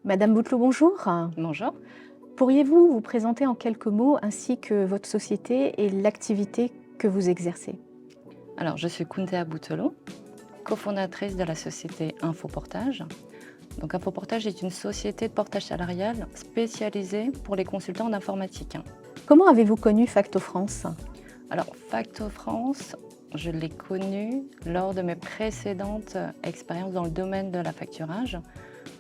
Madame Bouteloup, bonjour. Bonjour. Pourriez-vous vous présenter en quelques mots ainsi que votre société et l'activité que vous exercez? Alors, je suis Kountea Bouteloup, cofondatrice de la société Infoportage. Donc, Infoportage est une société de portage salarial spécialisée pour les consultants d'informatique. Comment avez-vous connu Facto France? Alors, Facto France, je l'ai connu lors de mes précédentes expériences dans le domaine de la facturage,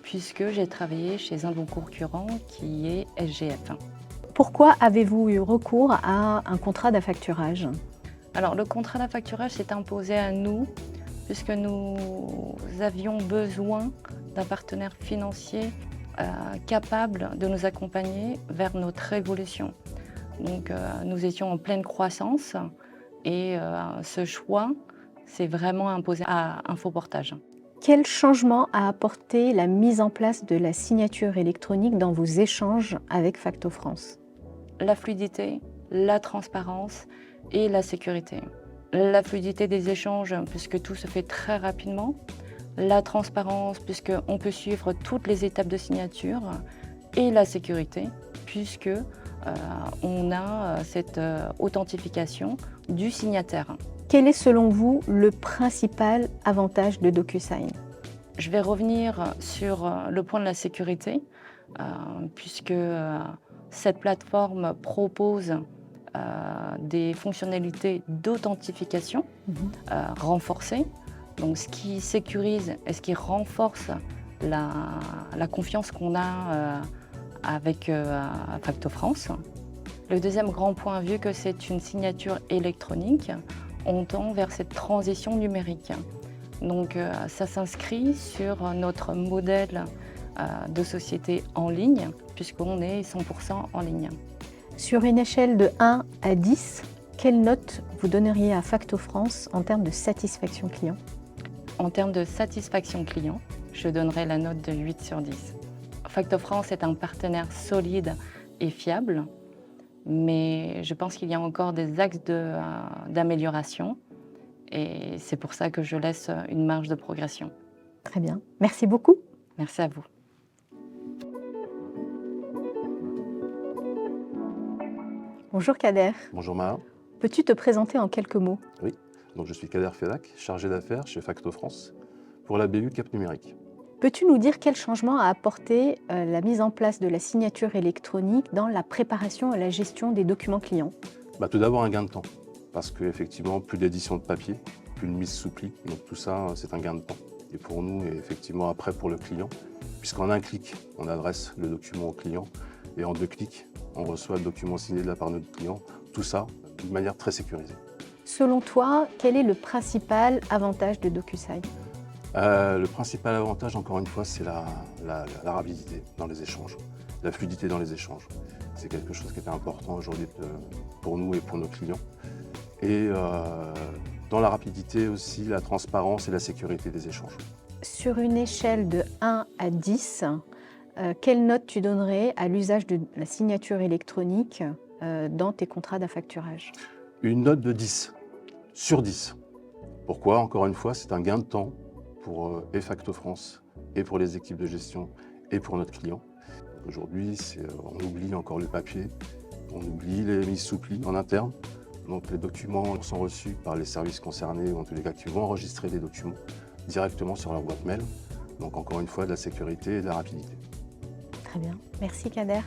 puisque j'ai travaillé chez un de vos concurrents qui est SGF. Pourquoi avez-vous eu recours à un contrat d'affacturage? Alors, le contrat d'affacturage s'est imposé à nous puisque nous avions besoin d'un partenaire financier capable de nous accompagner vers notre évolution. Donc, nous étions en pleine croissance et ce choix s'est vraiment imposé à Infoportage. Quel changement a apporté la mise en place de la signature électronique dans vos échanges avec Facto France? La fluidité, la transparence et la sécurité. La fluidité des échanges, puisque tout se fait très rapidement. La transparence, puisqu'on peut suivre toutes les étapes de signature. Et la sécurité, puisque on a cette authentification du signataire. Quel est selon vous le principal avantage de DocuSign? Je vais revenir sur le point de la sécurité, puisque cette plateforme propose des fonctionnalités d'authentification renforcées, donc ce qui sécurise et ce qui renforce la confiance qu'on a avec Facto France. Le deuxième grand point, vu que c'est une signature électronique, on tend vers cette transition numérique. Donc ça s'inscrit sur notre modèle de société en ligne, puisqu'on est 100% en ligne. Sur une échelle de 1 à 10, quelle note vous donneriez à Facto France en termes de satisfaction client? En termes de satisfaction client, je donnerais la note de 8 sur 10. Facto France est un partenaire solide et fiable, mais je pense qu'il y a encore des axes d'amélioration et c'est pour ça que je laisse une marge de progression. Très bien. Merci beaucoup. Merci à vous. Bonjour Kader. Bonjour Mara. Peux-tu te présenter en quelques mots? Oui, donc je suis Kader Fedak, chargé d'affaires chez Facto France pour la BU Cap Numérique. Peux-tu nous dire quel changement a apporté la mise en place de la signature électronique dans la préparation et la gestion des documents clients? Tout d'abord un gain de temps, parce qu'effectivement plus d'édition de papier, plus de mise sous pli, donc tout ça c'est un gain de temps. Et pour nous et effectivement après pour le client, puisqu'en un clic on adresse le document au client et en 2 clics on reçoit le document signé de la part de notre client, tout ça d'une manière très sécurisée. Selon toi, quel est le principal avantage de DocuSign? Le principal avantage, encore une fois, c'est la rapidité dans les échanges, la fluidité dans les échanges. C'est quelque chose qui est important aujourd'hui pour nous et pour nos clients. Et dans la rapidité aussi, la transparence et la sécurité des échanges. Sur une échelle de 1 à 10, quelle note tu donnerais à l'usage de la signature électronique dans tes contrats d'affacturage? Une note de 10 sur 10. Pourquoi? Encore une fois, c'est un gain de temps pour Facto France et pour les équipes de gestion et pour notre client. Aujourd'hui, on oublie encore le papier, on oublie les mises sous pli en interne. Donc les documents sont reçus par les services concernés, ou en tous les cas qui vont enregistrer les documents directement sur leur boîte mail. Donc encore une fois, de la sécurité et de la rapidité. Très bien. Merci Kader.